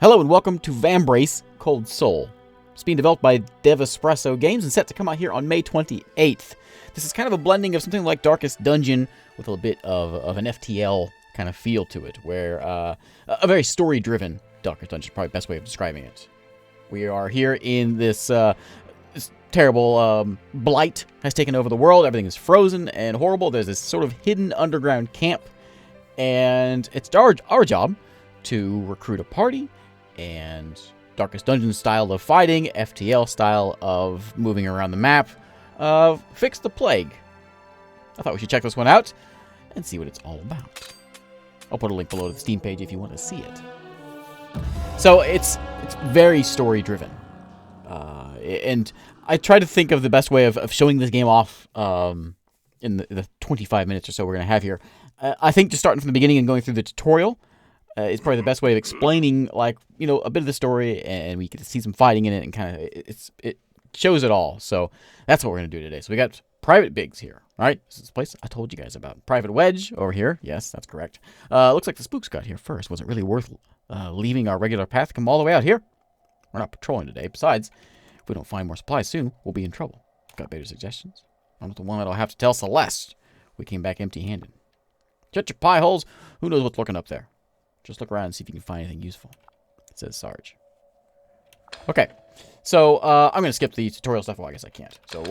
Hello and welcome to Vambrace Cold Soul. It's being developed by Dev Espresso Games and set to come out here on May 28th. This is kind of a blending of something like Darkest Dungeon with a bit of an FTL kind of feel to it, where a very story-driven Darkest Dungeon is probably the best way of describing it. We are here in this terrible blight has taken over the world. Everything is frozen and horrible. There's this sort of hidden underground camp, and it's our job to recruit a party and Darkest Dungeon style of fighting, FTL style of moving around the map, fix the plague. I thought we should check this one out and see what it's all about. I'll put a link below to the Steam page if you want to see it. So it's very story driven, and I try to think of the best way of showing this game off in the 25 minutes or so we're going to have here. I think just starting from the beginning and going through the tutorial is probably the best way of explaining, like, you know, a bit of the story, and we get to see some fighting in it, and kind of it shows it all. So that's what we're going to do today. So we got Private Biggs here, right? This is the place I told you guys about. Private Wedge over here. Yes, that's correct. Looks like the spooks got here first. Was it really worth leaving our regular path to come all the way out here? We're not patrolling today. Besides, if we don't find more supplies soon, we'll be in trouble. Got better suggestions? I'm not the one that'll have to tell Celeste we came back empty-handed. Shut your pie holes. Who knows what's lurking up there? Just look around and see if you can find anything useful. It says Sarge. Okay, so I'm going to skip the tutorial stuff. Well, I guess I can't. So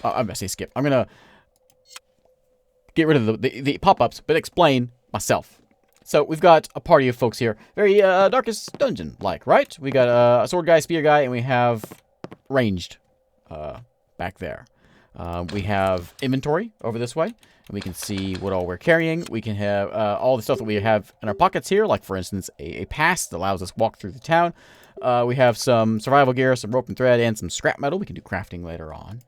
I'm going to say skip. I'm going to get rid of the pop-ups, but explain myself. So we've got a party of folks here. Very Darkest Dungeon-like, right? We got a sword guy, spear guy, and we have ranged back there. We have inventory over this way. And we can see what all we're carrying. We can have all the stuff that we have in our pockets here, like, for instance, a pass that allows us to walk through the town. We have some survival gear, some rope and thread, and some scrap metal. We can do crafting later on.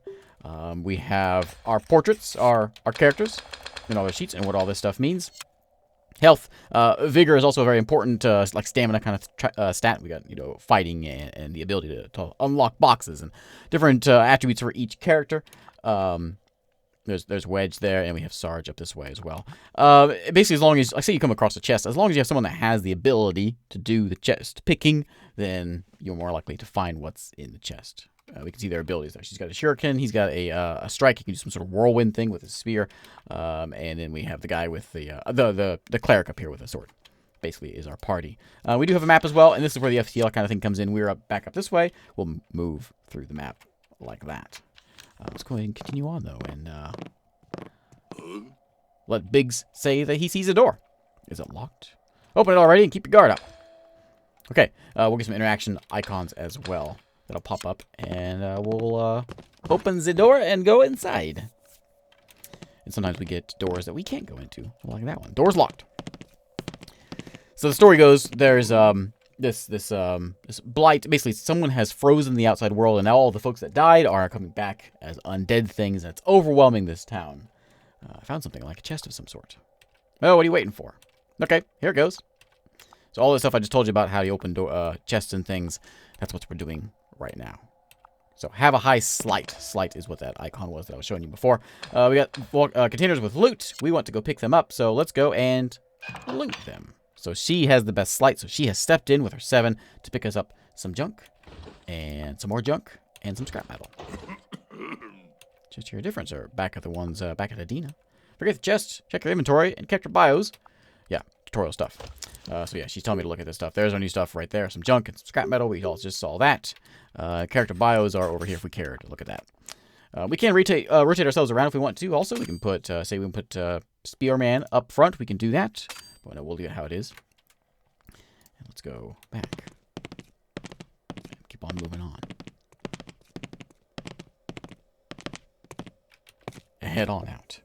We have our portraits, our characters, and all their sheets, and what all this stuff means. Health. Vigor is also a very important, like, stamina kind of stat. We got, you know, fighting and the ability to unlock boxes and different attributes for each character. There's Wedge there, and we have Sarge up this way as well. Basically, as long as, like, say you come across a chest, as long as you have someone that has the ability to do the chest picking, then you're more likely to find what's in the chest. We can see their abilities there. She's got a shuriken. He's got a strike. He can do some sort of whirlwind thing with his spear. And then we have the guy with the cleric up here with a sword. Basically, is our party. We do have a map as well, and this is where the FTL kind of thing comes in. We're back up this way. We'll move through the map like that. Let's go ahead and continue on, though, and let Biggs say that he sees a door. Is it locked? Open it already and keep your guard up. Okay, we'll get some interaction icons as well. That'll pop up, and we'll open the door and go inside. And sometimes we get doors that we can't go into, like that one. Door's locked. So the story goes, there's this blight. Basically, someone has frozen the outside world, and now all the folks that died are coming back as undead things, and it's overwhelming this town. I found something like a chest of some sort. Oh, what are you waiting for? Okay, here it goes. So all this stuff I just told you about, how you open chests and things, that's what we're doing right now. So have a high sleight. Sleight is what that icon was that I was showing you before. We got containers with loot. We want to go pick them up, so let's go and loot them. So she has the best sleight, so she has stepped in with her 7 to pick us up some junk, and some more junk, and some scrap metal. Just hear a difference, or back at the ones back at Adina. Forget the chest, check your inventory, and character bios. Yeah, tutorial stuff. So yeah, she's telling me to look at this stuff. There's our new stuff right there, some junk and some scrap metal. We all just saw that. Character bios are over here if we care to look at that. We can rotate ourselves around if we want to. Also, we can put, say we can put Spearman up front. We can do that. But we'll do it how it is. And let's go back. Keep on moving on. And head on out.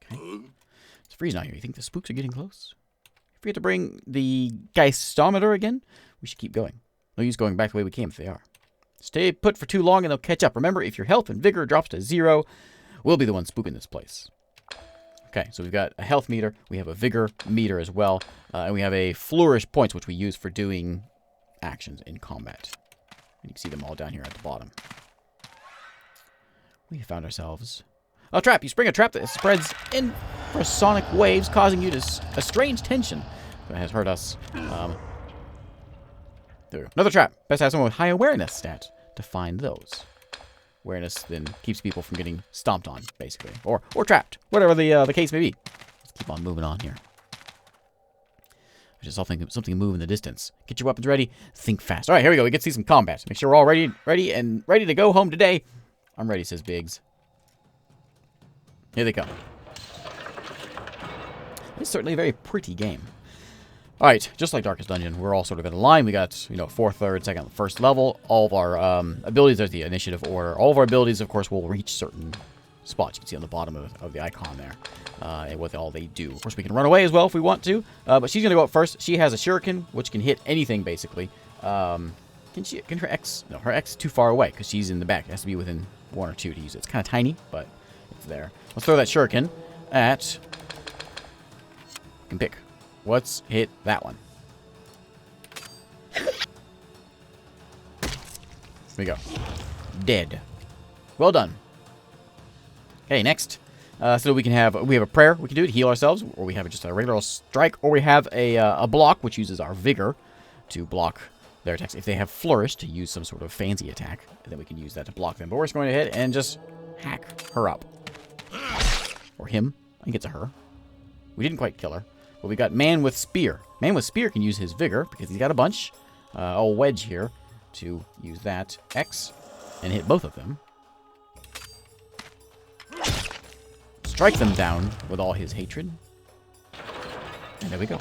Okay. It's freezing out here. You think the spooks are getting close? If we have to bring the geistometer again, we should keep going. No use going back the way we came if they are. Stay put for too long and they'll catch up. Remember, if your health and vigor drops to 0, we'll be the ones spooking this place. Okay, so we've got a health meter, we have a vigor meter as well, and we have a flourish points, which we use for doing actions in combat. And you can see them all down here at the bottom. We found ourselves a trap. You spring a trap that spreads infrasonic waves, causing you to a strange tension that has hurt us. There we go. Another trap. Best have someone with high awareness stat to find those. Awareness then keeps people from getting stomped on, basically. Or trapped. Whatever the case may be. Let's keep on moving on here. I just saw something move in the distance. Get your weapons ready. Think fast. Alright, here we go. We get to see some combat. Make sure we're all ready to go home today. I'm ready, says Biggs. Here they come. It's certainly a very pretty game. Alright, just like Darkest Dungeon, we're all sort of in a line. We got, 4th, 3rd, 2nd, 1st level. All of our abilities are the initiative order. All of our abilities, of course, will reach certain spots. You can see on the bottom of the icon there. And what all they do. Of course, we can run away as well if we want to. But she's going to go up first. She has a shuriken, which can hit anything, basically. Can her X... No, her X is too far away, because she's in the back. It has to be within 1 or 2 to use it. It's kind of tiny, but it's there. Let's throw that shuriken at... You can pick. Let's hit that one. There we go. Dead. Well done. Okay, next. So we have a prayer. We can do it, heal ourselves, or we have just a regular strike, or we have a block, which uses our vigor to block their attacks. If they have flourish, to use some sort of fancy attack, then we can use that to block them. But we're just going ahead and just hack her up. Or him. I think it's a her. We didn't quite kill her. But we got Man with Spear. Man with Spear can use his vigor, because he's got a bunch. I'll wedge here to use that X and hit both of them. Strike them down with all his hatred. And there we go.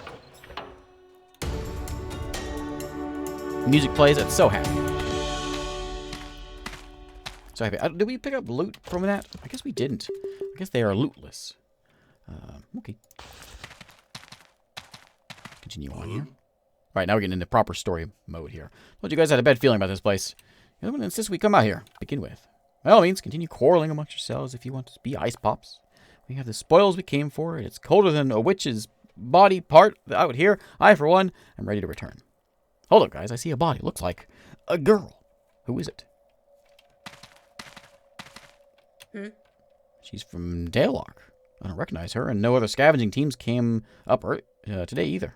Music plays. It's so happy. So happy. Did we pick up loot from that? I guess we didn't. I guess they are lootless. Okay. Continue on here. Alright, now we're getting into proper story mode here. Well, you guys had a bad feeling about this place. You're the one that insists we come out here. Begin with. By all means, continue quarreling amongst yourselves if you want to be ice pops. We have the spoils we came for. It's colder than a witch's body part out here. I, for one, am ready to return. Hold up, guys. I see a body. Looks like a girl. Who is it? She's from Dalelock. I don't recognize her, and no other scavenging teams came up today either.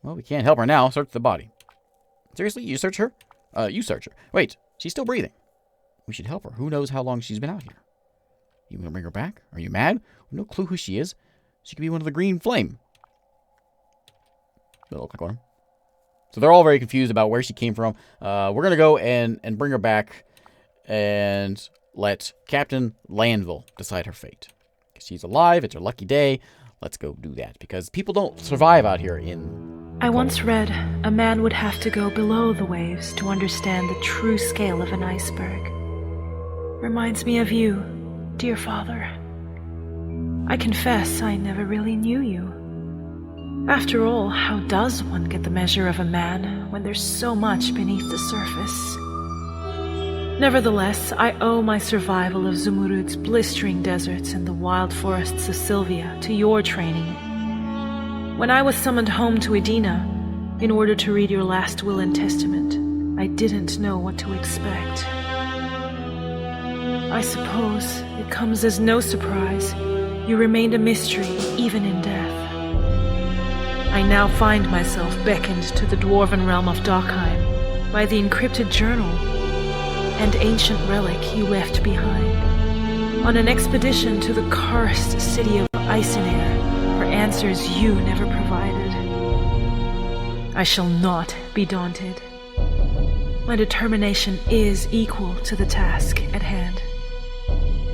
Well, we can't help her now. Search the body. Seriously? You search her? You search her. Wait, she's still breathing. We should help her. Who knows how long she's been out here? You want to bring her back? Are you mad? We have no clue who she is. She could be one of the green flame. They look like one. So they're all very confused about where she came from. We're going to go and bring her back and let Captain Landville decide her fate. Because she's alive. It's her lucky day. Let's go do that, because people don't survive out here in... I once read a man would have to go below the waves to understand the true scale of an iceberg. Reminds me of you, dear father. I confess I never really knew you. After all, how does one get the measure of a man when there's so much beneath the surface? Nevertheless, I owe my survival of Zumurud's blistering deserts and the wild forests of Sylvia to your training. When I was summoned home to Edina, in order to read your last will and testament, I didn't know what to expect. I suppose it comes as no surprise you remained a mystery even in death. I now find myself beckoned to the dwarven realm of Dockheim by the encrypted journal and ancient relic you left behind, on an expedition to the cursed city of Eisenair for answers you never provided. I shall not be daunted. My determination is equal to the task at hand.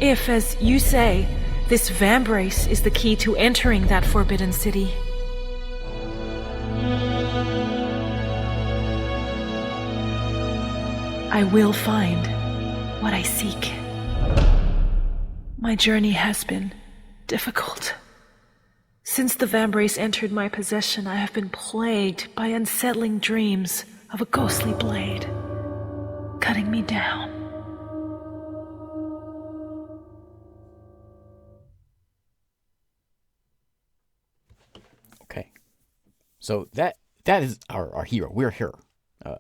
If, as you say, this Vambrace is the key to entering that forbidden city, I will find what I seek. My journey has been difficult. Since the Vambrace entered my possession, I have been plagued by unsettling dreams of a ghostly blade cutting me down. Okay. So that is our hero. We're here,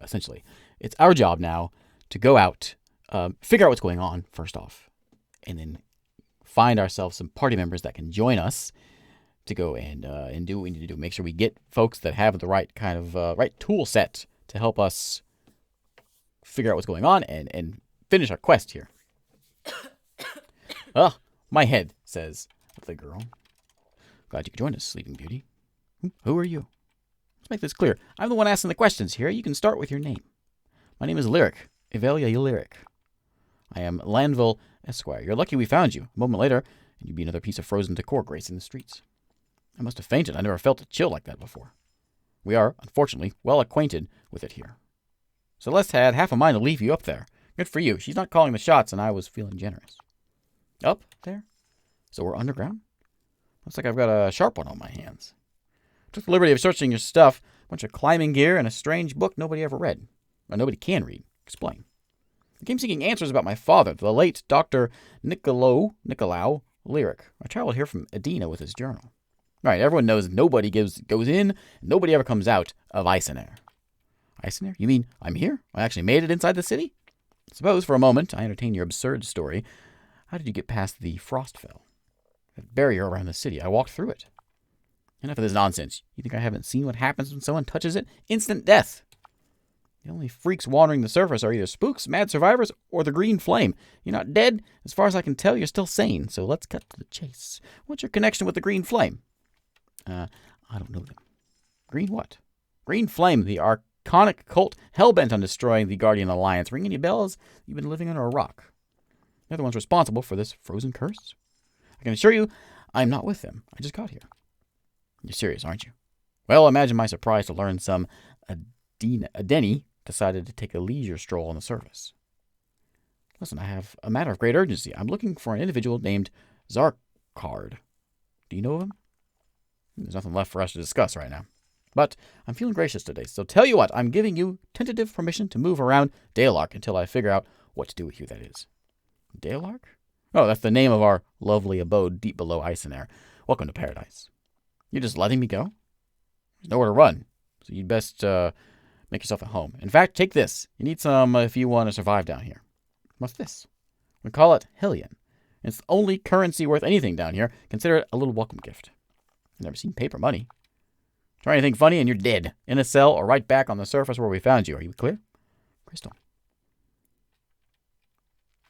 essentially. It's our job now to go out, figure out what's going on, first off, and then find ourselves some party members that can join us to go and do what we need to do. Make sure we get folks that have the right kind of right tool set to help us figure out what's going on and finish our quest here. Ugh, my head, says the girl. Glad you could join us, Sleeping Beauty. Who are you? Let's make this clear. I'm the one asking the questions here. You can start with your name. My name is Lyric, Evelia Lyric. I am Lanville Esquire. You're lucky we found you. A moment later, and you'd be another piece of frozen decor gracing the streets. I must have fainted. I never felt a chill like that before. We are, unfortunately, well acquainted with it here. Celeste had half a mind to leave you up there. Good for you. She's not calling the shots, and I was feeling generous. Up there? So we're underground? Looks like I've got a sharp one on my hands. Took the liberty of searching your stuff. A bunch of climbing gear and a strange book nobody ever read. Or nobody can read. Explain. I came seeking answers about my father, the late Dr. Nicolau Lyric. I traveled here from Edina with his journal. All right, everyone knows nobody goes in, nobody ever comes out of Eisenair. Eisenair? You mean I'm here? I actually made it inside the city? Suppose for a moment I entertain your absurd story. How did you get past the Frostfell? That barrier around the city. I walked through it. Enough of this nonsense. You think I haven't seen what happens when someone touches it? Instant death. The only freaks wandering the surface are either spooks, mad survivors, or the green flame. You're not dead. As far as I can tell, you're still sane. So let's cut to the chase. What's your connection with the green flame? I don't know them. Green what? Green Flame, the archonic cult hell-bent on destroying the Guardian Alliance. Ring any bells? You've been living under a rock. They're the ones responsible for this frozen curse. I can assure you, I'm not with them. I just got here. You're serious, aren't you? Well, imagine my surprise to learn some Adeni decided to take a leisure stroll on the surface. Listen, I have a matter of great urgency. I'm looking for an individual named Zarkard. Do you know of him? There's nothing left for us to discuss right now. But I'm feeling gracious today, so tell you what, I'm giving you tentative permission to move around Dalark until I figure out what to do with you, that is. Dalark? Oh, that's the name of our lovely abode deep below Eisenair. Welcome to paradise. You're just letting me go? There's nowhere to run, so you'd best make yourself at home. In fact, take this. You need some if you want to survive down here. What's this? We call it Hellion. It's the only currency worth anything down here. Consider it a little welcome gift. I've never seen paper money. Try anything funny and you're dead. In a cell or right back on the surface where we found you. Are you clear? Crystal.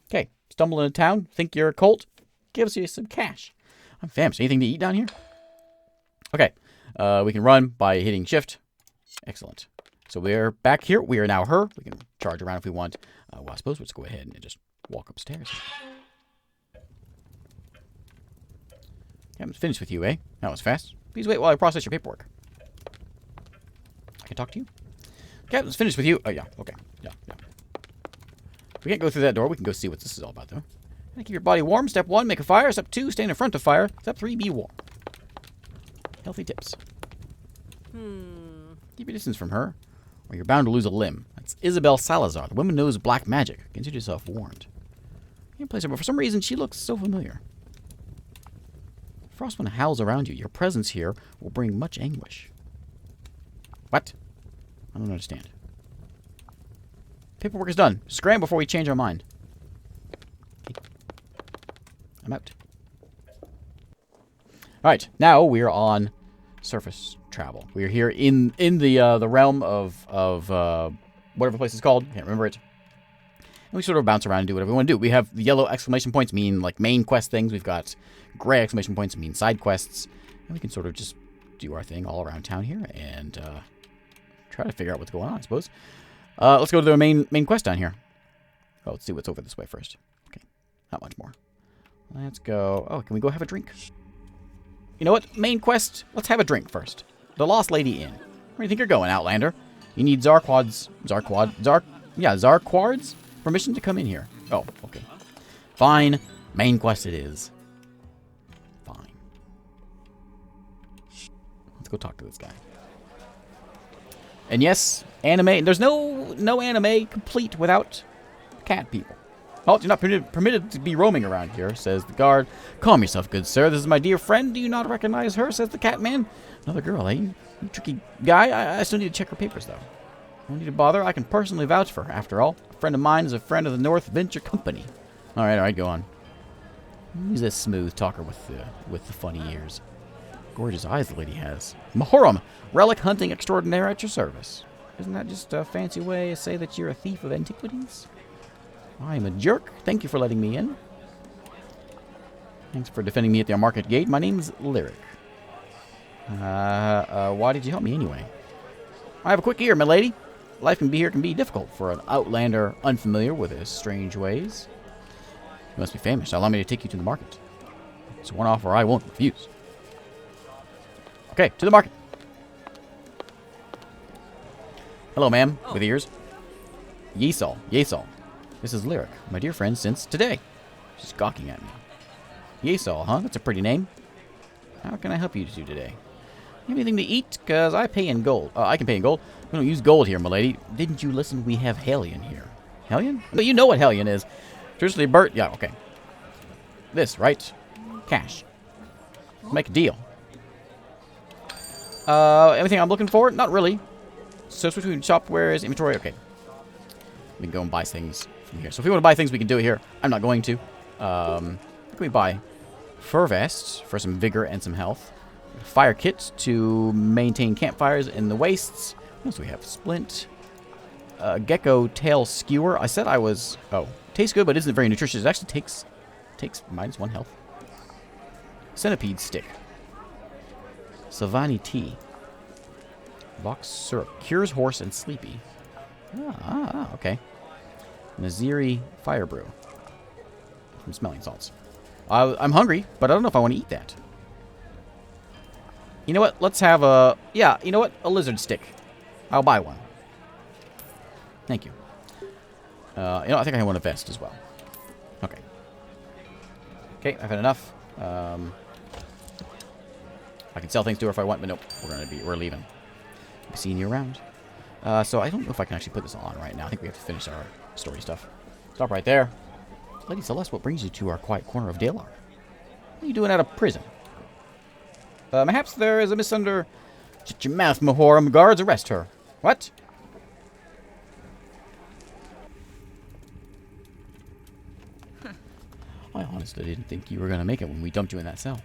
Okay. Stumble into town. Think you're a cult. Gives you some cash. I'm famished. Anything to eat down here? Okay. We can run by hitting shift. Excellent. So we're back here. We are now her. We can charge around if we want. Well, I suppose we'll just go ahead and just walk upstairs. I'm finished with you, eh? That was fast. Please wait while I process your paperwork. I can talk to you? Captain's finished with you. Oh, yeah. Okay. Yeah. If we can't go through that door, we can go see what this is all about, though. Keep your body warm. Step 1, make a fire. Step 2, stand in front of fire. Step 3, be warm. Healthy tips. Keep your distance from her, or you're bound to lose a limb. That's Isabel Salazar. The woman knows black magic. Consider yourself warned. You can't place her, but for some reason, she looks so familiar. Frostwind howls around you. Your presence here will bring much anguish. What? I don't understand. Paperwork is done. Scram before we change our mind. Okay. I'm out. Alright, now we're on surface travel. We're here in the realm of whatever the place is called. Can't remember it. And we sort of bounce around and do whatever we want to do. We have the yellow exclamation points mean like main quest things. We've got gray exclamation points mean side quests. And we can sort of just do our thing all around town here and try to figure out what's going on, I suppose. Let's go to the main quest down here. Oh, let's see what's over this way first. Okay, not much more. Let's go. Oh, can we go have a drink? You know what? Main quest. Let's have a drink first. The Lost Lady Inn. Where do you think you're going, Outlander? You need Zarquard's permission to come in here. Oh, okay. Fine. Main quest it is. Fine. Let's go talk to this guy. And yes, anime. There's no anime complete without cat people. Oh, you're not permitted to be roaming around here, says the guard. Calm yourself, good sir. This is my dear friend. Do you not recognize her, says the cat man. Another girl, eh? You tricky guy. I still need to check her papers, though. No need to bother. I can personally vouch for her, after all. A friend of mine is a friend of the North Venture Company. All right, go on. Who's this smooth talker with the funny ears? Gorgeous eyes the lady has. Mahorum, relic hunting extraordinaire at your service. Isn't that just a fancy way to say that you're a thief of antiquities? I'm a jerk. Thank you for letting me in. Thanks for defending me at the market gate. My name's Lyric. Why did you help me anyway? I have a quick ear, my lady. Life can be difficult for an outlander unfamiliar with his strange ways. You must be famous. Allow me to take you to the market. It's one offer I won't refuse. Okay, to the market. Hello, ma'am, with ears. Yesol. This is Lyric, my dear friend since today. She's gawking at me. Yesol, huh? That's a pretty name. How can I help you two today? You have anything to eat? Because I pay in gold. I can pay in gold. We don't use gold here, milady. Didn't you listen? We have Hellion here. Hellion? But you know what Hellion is. Truthfully, Bert. Yeah, okay. This, right? Cash. Let's make a deal. Anything I'm looking for? Not really. So switch between shopwares, inventory. Okay. We can go and buy things from here. So if we want to buy things, we can do it here. I'm not going to. What can we buy? Fur vests for some vigor and some health. Fire kit to maintain campfires in the wastes. What else do we have? Splint. Gecko tail skewer. I said I was... Oh. Tastes good, but isn't very nutritious. It actually takes -1 health. Centipede stick. Savani tea. Box syrup. Cures horse and sleepy. Okay. Naziri fire brew. From smelling salts. I'm hungry, but I don't know if I want to eat that. You know what? Let's have a... Yeah, you know what? A lizard stick. I'll buy one. Thank you. You know, I think I want a vest as well. Okay. Okay, I've had enough. I can sell things to her if I want, but nope. We're leaving. I'll be seeing you around. So I don't know if I can actually put this on right now. I think we have to finish our story stuff. Stop right there. Lady Celeste, what brings you to our quiet corner of Dalar? What are you doing out of prison? Perhaps there is a misunderstanding. Shut your mouth, Mahorum. Guards, arrest her. What? I honestly didn't think you were going to make it when we dumped you in that cell.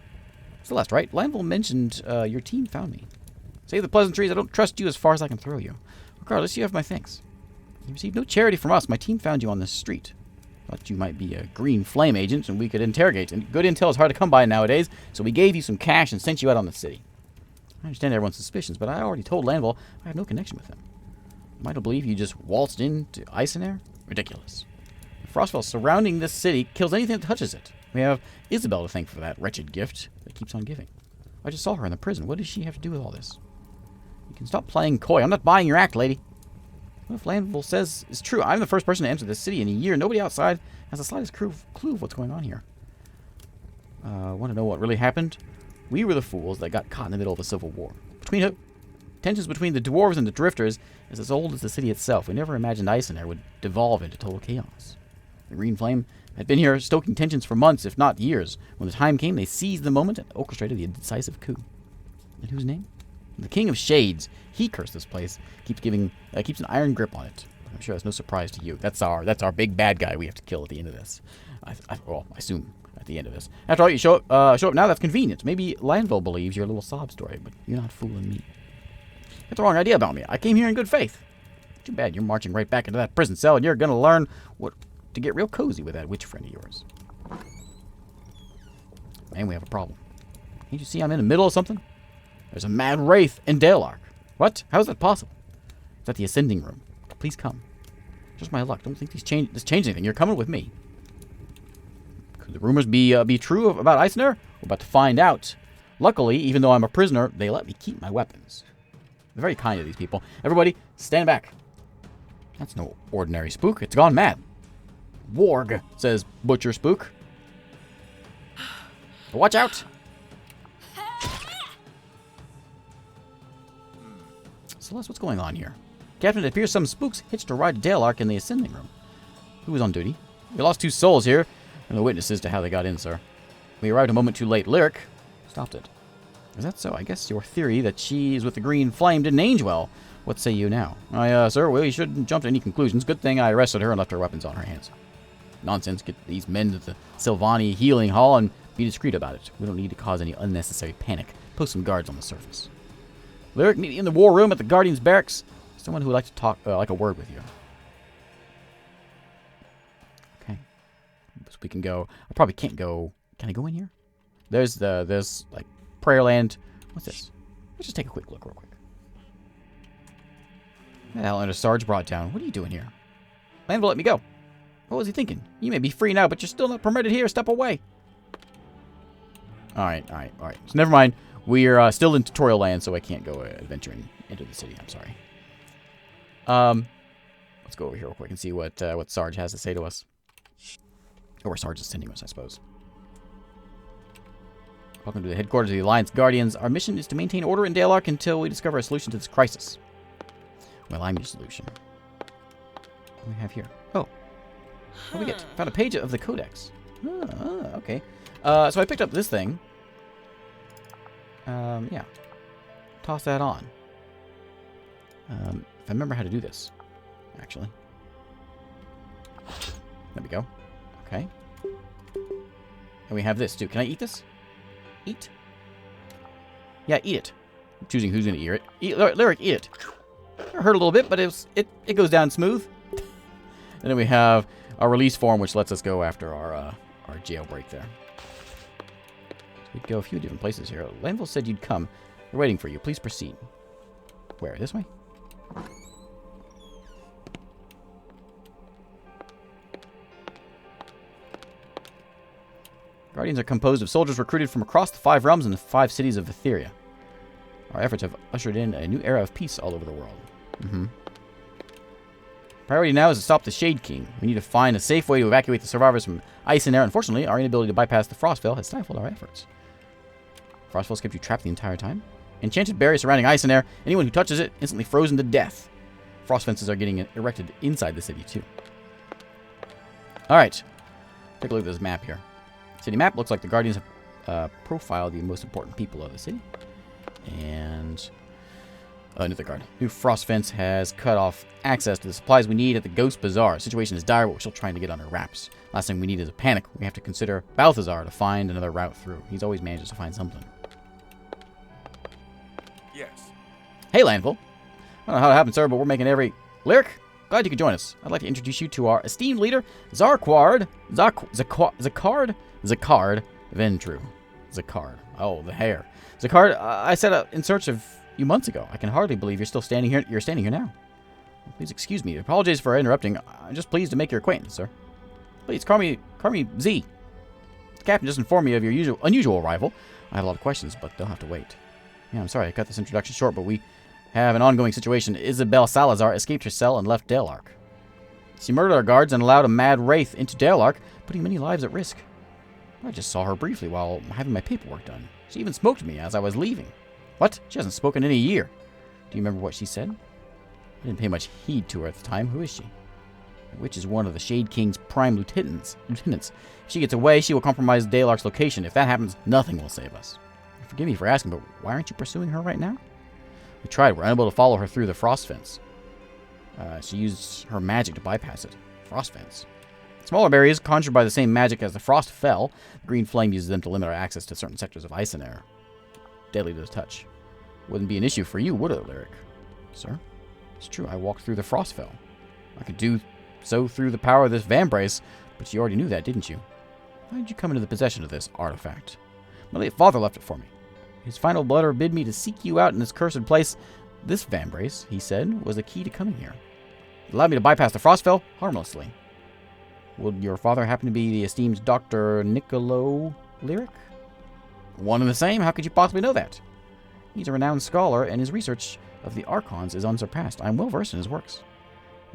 Celeste, right? Lanville mentioned your team found me. Save the pleasantries. I don't trust you as far as I can throw you. Regardless, you have my thanks. You received no charity from us. My team found you on this street. Thought you might be a green flame agent and we could interrogate. And good intel is hard to come by nowadays, so we gave you some cash and sent you out on the city. I understand everyone's suspicions, but I already told Lanville I have no connection with him. Am I to believe you just waltzed into Icenair? Ridiculous. The frostfell surrounding this city kills anything that touches it. We have Isabel to thank for that wretched gift that keeps on giving. I just saw her in the prison. What does she have to do with all this? You can stop playing coy. I'm not buying your act, lady. What if Lanville says is true? I'm the first person to enter this city in a year. Nobody outside has the slightest clue of what's going on here. Want to know what really happened? We were the fools that got caught in the middle of a civil war. Tensions between the dwarves and the drifters is as old as the city itself. We never imagined Icenair would devolve into total chaos. The Green Flame had been here stoking tensions for months, if not years. When the time came, they seized the moment and orchestrated the decisive coup. In whose name? The King of Shades. He cursed this place. Keeps an iron grip on it. I'm sure that's no surprise to you. That's our big bad guy we have to kill at the end of this. I assume at the end of this. After all, you show up now. That's convenient. Maybe Lanville believes your little sob story, but you're not fooling me. You got the wrong idea about me. I came here in good faith. Too bad you're marching right back into that prison cell, and you're gonna learn to get real cozy with that witch friend of yours. Man, we have a problem. Can't you see I'm in the middle of something? There's a mad wraith in Dalar. What? How is that possible? It's at the ascending room. Please come. Just my luck. Don't think this changed anything. You're coming with me. Could the rumors be true about Icenair? We're about to find out. Luckily, even though I'm a prisoner, they let me keep my weapons. They're very kind to these people. Everybody, stand back. That's no ordinary spook. It's gone mad. Warg, says Butcher Spook. Watch out. Celeste, what's going on here? Captain, it appears some spooks hitched a ride to Dalark in the ascending room. Who was on duty? We lost 2 souls here, and the witnesses to how they got in, sir. We arrived a moment too late. Lyric stopped it. Is that so? I guess your theory that she's with the Green Flame didn't age well. What say you now? Sir, well, you shouldn't jump to any conclusions. Good thing I arrested her and left her weapons on her hands. Nonsense. Get these men to the Sylvani healing hall and be discreet about it. We don't need to cause any unnecessary panic. Post some guards on the surface. Lyric, meet me in the war room at the Guardian's barracks. Someone who would like to talk, like a word with you. Okay. So we can go. I probably can't go. Can I go in here? There's like prayer land. What's this? Let's just take a quick look real quick. Outlander Sarge brought down. What are you doing here? Landville let me go. What was he thinking? You may be free now, but you're still not permitted here. Step away. Alright. So never mind. We're still in tutorial land, so I can't go adventuring into the city. I'm sorry. Let's go over here real quick and see what Sarge has to say to us. Or where Sarge is sending us, I suppose. Welcome to the headquarters of the Alliance Guardians. Our mission is to maintain order in Dale Ark until we discover a solution to this crisis. Well, I'm your solution. What do we have here? Oh. What do we get? Found a page of the Codex. Okay. So I picked up this thing. Yeah. Toss that on. If I remember how to do this, actually. There we go. Okay. And we have this, too. Can I eat this? Eat? Yeah, eat it. I'm choosing who's going to eat it. Lyric, eat it. It hurt a little bit, but it goes down smooth. And then we have our release form, which lets us go after our jailbreak there. So we go a few different places here. Landville said you'd come. We're waiting for you. Please proceed. Where? This way? Guardians are composed of soldiers recruited from across the 5 realms and the 5 cities of Etheria. Our efforts have ushered in a new era of peace all over the world. Priority now is to stop the Shade King. We need to find a safe way to evacuate the survivors from ice and air. Unfortunately, our inability to bypass the Frostveil has stifled our efforts. Frostveil's kept you trapped the entire time? Enchanted barrier surrounding ice and air. Anyone who touches it, instantly frozen to death. Frost fences are getting erected inside the city, too. Alright. Take a look at this map here. City map looks like the Guardians have profiled the most important people of the city. And another guard. New frost fence has cut off access to the supplies we need at the Ghost Bazaar. Situation is dire, but we're still trying to get under wraps. Last thing we need is a panic. We have to consider Balthazar to find another route through. He's always manages to find something. Yes. Hey, Landville. I don't know how it happened, sir, but we're making every... Lyric, glad you could join us. I'd like to introduce you to our esteemed leader, Zakard Ventru. Zakard. Oh, the hair. Zakard, I set out in search of you months ago. I can hardly believe you're still standing here. You're standing here now. Please excuse me. Apologies for interrupting. I'm just pleased to make your acquaintance, sir. Please call me Z. The captain just informed me of your unusual arrival. I have a lot of questions, but they'll have to wait. Yeah, I'm sorry I cut this introduction short, but we have an ongoing situation. Isabel Salazar escaped her cell and left Dale Ark. She murdered our guards and allowed a mad wraith into Dale Ark, putting many lives at risk. I just saw her briefly while having my paperwork done. She even spoke to me as I was leaving. What? She hasn't spoken in a year. Do you remember what she said? I didn't pay much heed to her at the time. Who is she? The witch is one of the Shade King's prime lieutenants. If she gets away, she will compromise Dale Ark's location. If that happens, nothing will save us. Forgive me for asking, but why aren't you pursuing her right now? We tried. We're unable to follow her through the frost fence. She used her magic to bypass it. Frost fence. Smaller barriers conjured by the same magic as the frost fell. The green flame uses them to limit our access to certain sectors of ice and air. Deadly to the touch. Wouldn't be an issue for you, would it, Lyric? Sir? It's true, I walked through the Frostfell. I could do so through the power of this Vambrace, but you already knew that, didn't you? How did you come into the possession of this artifact? My late father left it for me. His final letter bid me to seek you out in this cursed place. This Vambrace, he said, was the key to coming here. It allowed me to bypass the Frostfell harmlessly. Would your father happen to be the esteemed Dr. Niccolo Lyric? One and the same? How could you possibly know that? He's a renowned scholar, and his research of the Archons is unsurpassed. I am well versed in his works.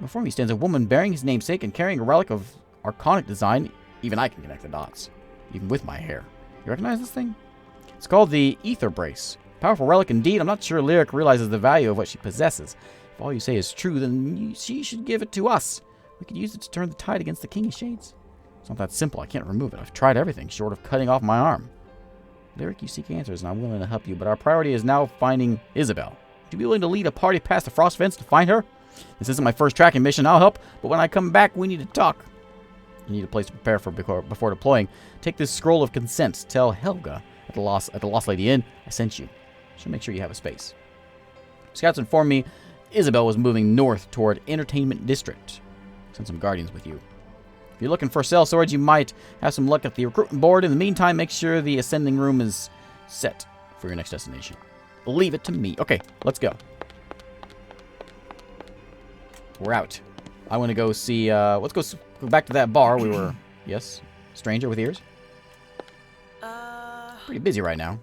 Before me stands a woman bearing his namesake and carrying a relic of Archonic design. Even I can connect the dots, even with my hair. You recognize this thing? It's called the Ether Brace. Powerful relic indeed. I'm not sure Lyric realizes the value of what she possesses. If all you say is true, then she should give it to us. We could use it to turn the tide against the King of Shades. It's not that simple. I can't remove it. I've tried everything, short of cutting off my arm. Lyric, you seek answers, and I'm willing to help you, but our priority is now finding Isabel. Would you be willing to lead a party past the frost fence to find her? This isn't my first tracking mission. I'll help, but when I come back, we need to talk. You need a place to prepare for before deploying. Take this scroll of consent. Tell Helga at the Lost Lady Inn I sent you. She'll make sure you have a space. Scouts inform me Isabel was moving north toward Entertainment District. Send some guardians with you. If you're looking for sellswords, you might have some luck at the recruitment board. In the meantime, make sure the ascending room is set for your next destination. Leave it to me. Okay, let's go. We're out. I want to go see, let's go back to that bar we were, yes, stranger with ears. Pretty busy right now.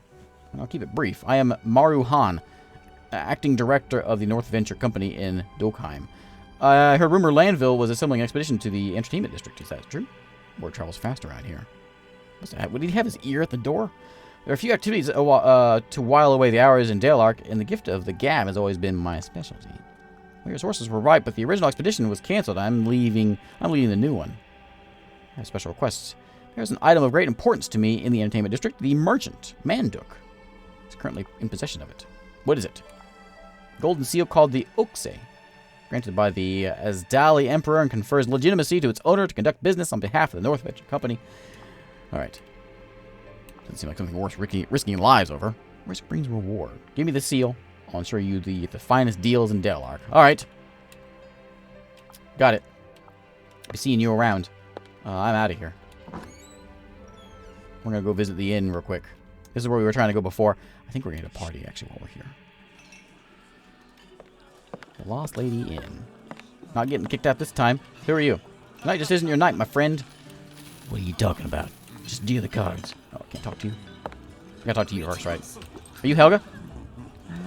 I'll keep it brief. I am Maru Han, acting director of the North Venture Company in Dokheim. I heard rumor Landville was assembling an expedition to the entertainment district. Is that true? Word travels fast around here. Would he have his ear at the door? There are a few activities to while away the hours in Dalark, and the gift of the gab has always been my specialty. Well, your sources were right, but the original expedition was canceled. I'm leading the new one. I have special requests. There's an item of great importance to me in the entertainment district, the merchant, Manduk. He's currently in possession of it. What is it? Golden seal called the Okse, granted by the Asdali Emperor and confers legitimacy to its owner to conduct business on behalf of the North Venture Company. Alright. Doesn't seem like something worth risking lives over. Risk brings reward. Give me the seal. I'll ensure you the finest deals in Dalark. Alright. Got it. Be seeing you around. I'm out of here. We're going to go visit the inn real quick. This is where we were trying to go before. I think we're going to get a party, actually, while we're here. The Lost Lady Inn. Not getting kicked out this time. Who are you? Tonight just isn't your night, my friend. What are you talking about? Just deal the cards. Oh, I can't talk to you. I gotta talk to you first, right? Are you Helga?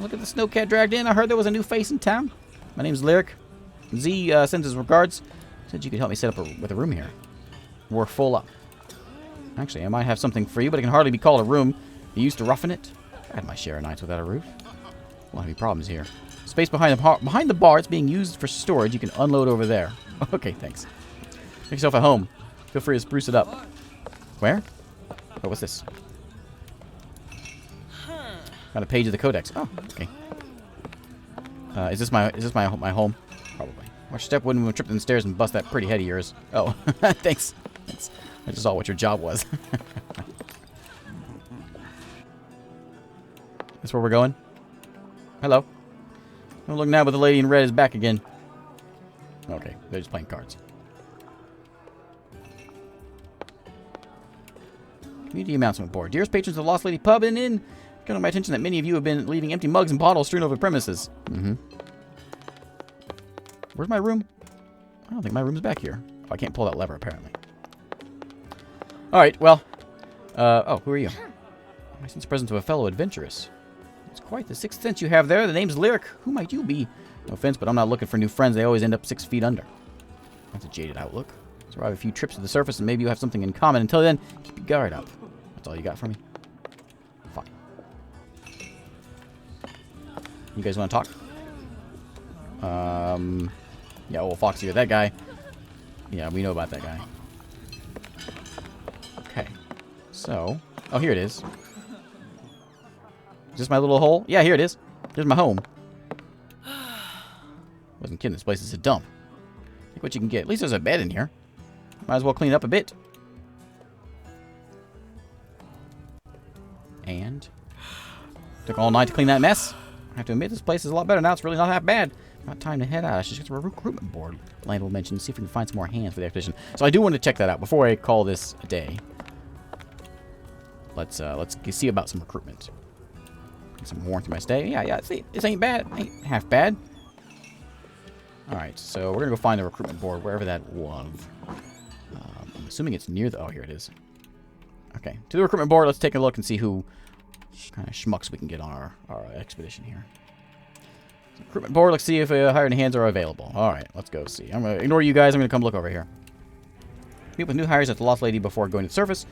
Look at the snowcat dragged in. I heard there was a new face in town. My name's Lyric. Z sends his regards. Said you could help me set up with a room here. We're full up. Actually, I might have something for you, but it can hardly be called a room. You used to roughing it? I had my share of nights without a roof. Won't have any problems here. Space behind the bar. It's being used for storage. You can unload over there. Okay, thanks. Make yourself at home. Feel free to spruce it up. Where? Oh, what's this? Got a page of the Codex. Oh, okay. Is this my home? Probably. Watch your step when we trip down the stairs and bust that pretty head of yours. Oh, thanks. Thanks. I just saw what your job was. That's where we're going? Hello. Don't look now, but the lady in red is back again. Okay, they're just playing cards. Community announcement board. Dearest patrons of the Lost Lady Pub and Inn, got on my attention that many of you have been leaving empty mugs and bottles strewn over the premises. Where's my room? I don't think my room's back here. Oh, I can't pull that lever, apparently. Alright, well. Oh, who are you? I sense the presence of a fellow adventurous. It's quite the sixth sense you have there. The name's Lyric. Who might you be? No offense, but I'm not looking for new friends. They always end up 6 feet under. That's a jaded outlook. Survive a few trips to the surface and maybe you have something in common. Until then, keep your guard up. That's all you got for me? Fine. You guys want to talk? Yeah, well, Foxy, that guy. Yeah, we know about that guy. Okay. So, oh, here it is. Is this my little hole? Yeah, here it is. Here's my home. Wasn't kidding, this place is a dump. Think what you can get. At least there's a bed in here. Might as well clean it up a bit. And took all night to clean that mess. I have to admit, this place is a lot better now. It's really not that bad. About time to head out. I should get to a recruitment board. Land will mention, see if we can find some more hands for the expedition. So I do want to check that out before I call this a day. Let's see about some recruitment. Get some warmth in my stay. Yeah. See, this ain't bad. Ain't half bad. All right, so we're gonna go find the recruitment board wherever that was. I'm assuming it's near the. Oh, here it is. Okay, to the recruitment board. Let's take a look and see who kind of schmucks we can get on our expedition here. So recruitment board. Let's see if hired hands are available. All right, let's go see. I'm gonna ignore you guys. I'm gonna come look over here. Meet with new hires at the Lost Lady before going to the surface.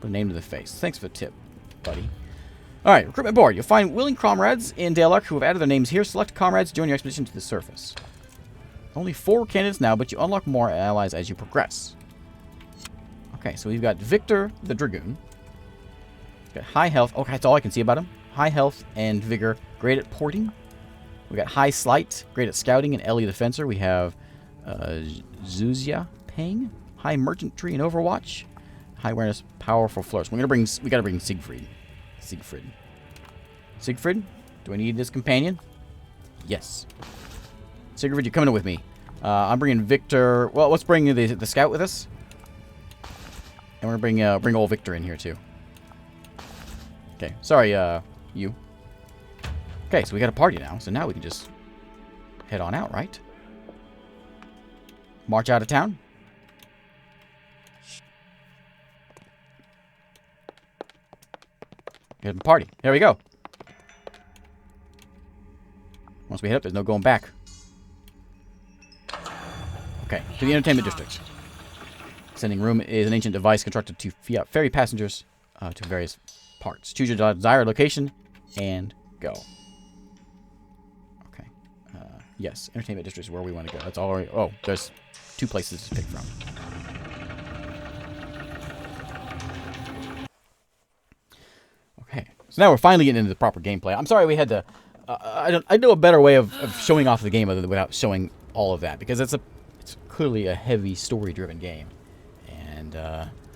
Put a name to the face. Thanks for the tip, buddy. All right, recruitment board. You'll find willing comrades in Dalark who have added their names here. Select comrades to join your expedition to the surface. Only 4 candidates now, but you unlock more allies as you progress. Okay, so we've got Victor the Dragoon. He's got high health. Okay, that's all I can see about him. High health and vigor. Great at porting. We got high sleight. Great at scouting. And Ellie the Fencer. We have Zuzia Peng. High merchantry and Overwatch. High awareness. Powerful flourish. We gotta bring Siegfried. Siegfried. Do I need this companion? Yes. Sigurd, you're coming in with me. I'm bringing Victor. Well, let's bring the scout with us. And we're going to bring old Victor in here, too. Okay. Sorry, you. Okay, so we got a party now. So now we can just head on out, right? March out of town. Get a party. There we go. Once we head up, there's no going back. Okay, to the entertainment district. Sending room is an ancient device constructed to ferry passengers to various parts. Choose your desired location and go. Okay. Yes, entertainment district is where we want to go. That's all. Oh, there's 2 places to pick from. Okay, so now we're finally getting into the proper gameplay. I'm sorry we had to. I know a better way of showing off the game other than without showing all of that, because it's clearly a heavy story-driven game, and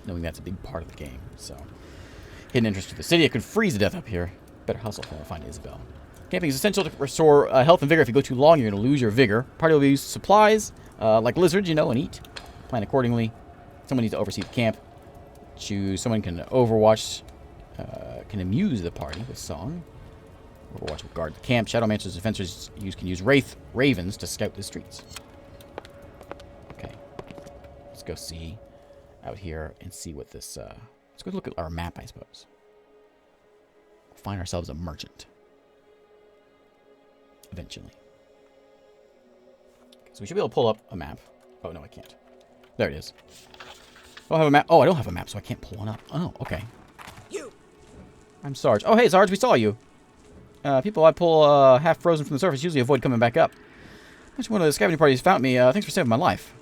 knowing that's a big part of the game. So, hidden entrance to the city. I could freeze to death up here. Better hustle if I want to find Isabel. Camping is essential to restore health and vigor. If you go too long, you're going to lose your vigor. Party will use supplies like lizards, and eat. Plan accordingly. Someone needs to oversee the camp. Choose someone can overwatch. Can amuse the party with song. Overwatch will guard the camp. Shadowmancers defenders can use ravens to scout the streets. Okay. Let's go see out here and see what this... let's go look at our map, I suppose. Find ourselves a merchant. Eventually. So we should be able to pull up a map. Oh, no, I can't. There it is. Oh, I have a map. Oh, I don't have a map, so I can't pull one up. Oh, okay. I'm Sarge. Oh, hey, Sarge, we saw you. People I pull half frozen from the surface usually avoid coming back up. Which one of the scavenging parties found me? Thanks for saving my life.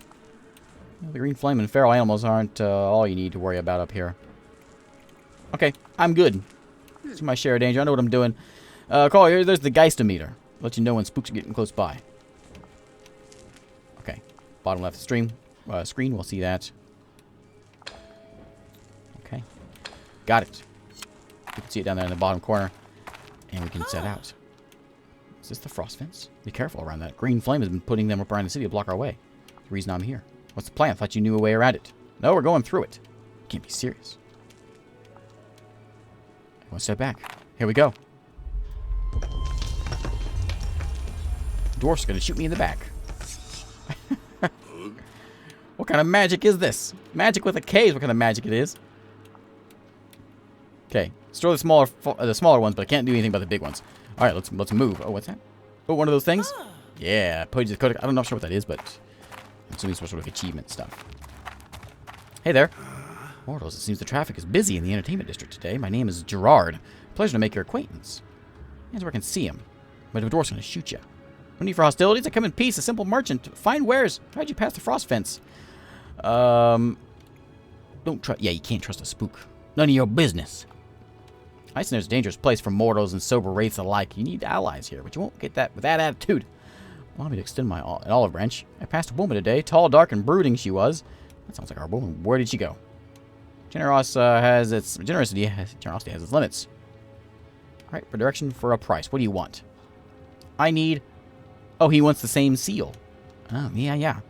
The green flame and feral animals aren't all you need to worry about up here. Okay, I'm good. It's my share of danger. I know what I'm doing. Call here. There's the Geistometer. Let you know when spooks are getting close by. Okay, bottom left screen. We'll see that. Okay, got it. You can see it down there in the bottom corner. And we can set out. Is this the frost fence? Be careful around that. Green flame has been putting them up around the city to block our way. The reason I'm here. What's the plan? I thought you knew a way around it. No, we're going through it. You can't be serious. One step back. Here we go. Dwarf's gonna shoot me in the back. What kind of magic is this? Magic with a K is what kind of magic it is. Okay, store the smaller ones, but I can't do anything about the big ones. All right, let's move. Oh, what's that? Oh, one of those things. Yeah, I'm not sure what that is, but I'm assuming it's some sort of achievement stuff. Hey there, mortals. It seems the traffic is busy in the entertainment district today. My name is Gerard. Pleasure to make your acquaintance. Hands where I can see him. But if a dwarf's gonna shoot you. No need for hostilities. I come in peace. A simple merchant. Fine wares. How'd you pass the frost fence? Don't trust. Yeah, you can't trust a spook. None of your business. Icelander's a dangerous place for mortals and sober wraiths alike. You need allies here, but you won't get that with that attitude. Allow me to extend my olive branch. I passed a woman today, tall, dark, and brooding she was. That sounds like our woman. Where did she go? Generosity has its limits. All right, for direction, for a price. What do you want? I need... Oh, he wants the same seal. Oh, yeah.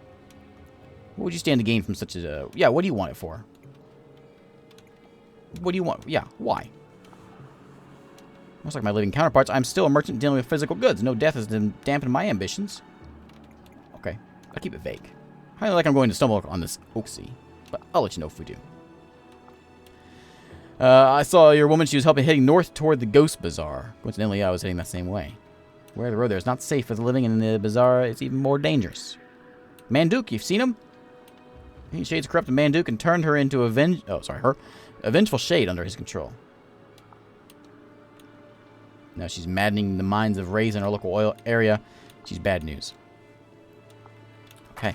What would you stand to gain from such a... Yeah, what do you want it for? What do you want? Yeah, why? Much like my living counterparts, I'm still a merchant dealing with physical goods. No death has dampened my ambitions. Okay, I'll keep it vague. Highly like I'm going to stumble on this oak sea, but I'll let you know if we do. I saw your woman. She was heading north toward the Ghost Bazaar. Coincidentally, I was heading that same way. Where the road there is not safe for the living, and in the bazaar it's even more dangerous. Manduke, you've seen him? He shades corrupted Manduke and turned her into a vengeful shade under his control. Now she's maddening the minds of wraiths in our local oil area. She's bad news. Okay.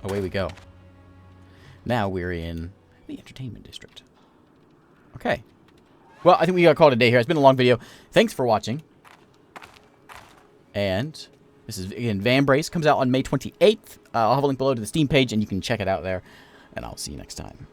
Away we go. Now we're in the entertainment district. Okay. Well, I think we got to call it a day here. It's been a long video. Thanks for watching. And this is, again, Vambrace. Comes out on May 28th. I'll have a link below to the Steam page, and you can check it out there. And I'll see you next time.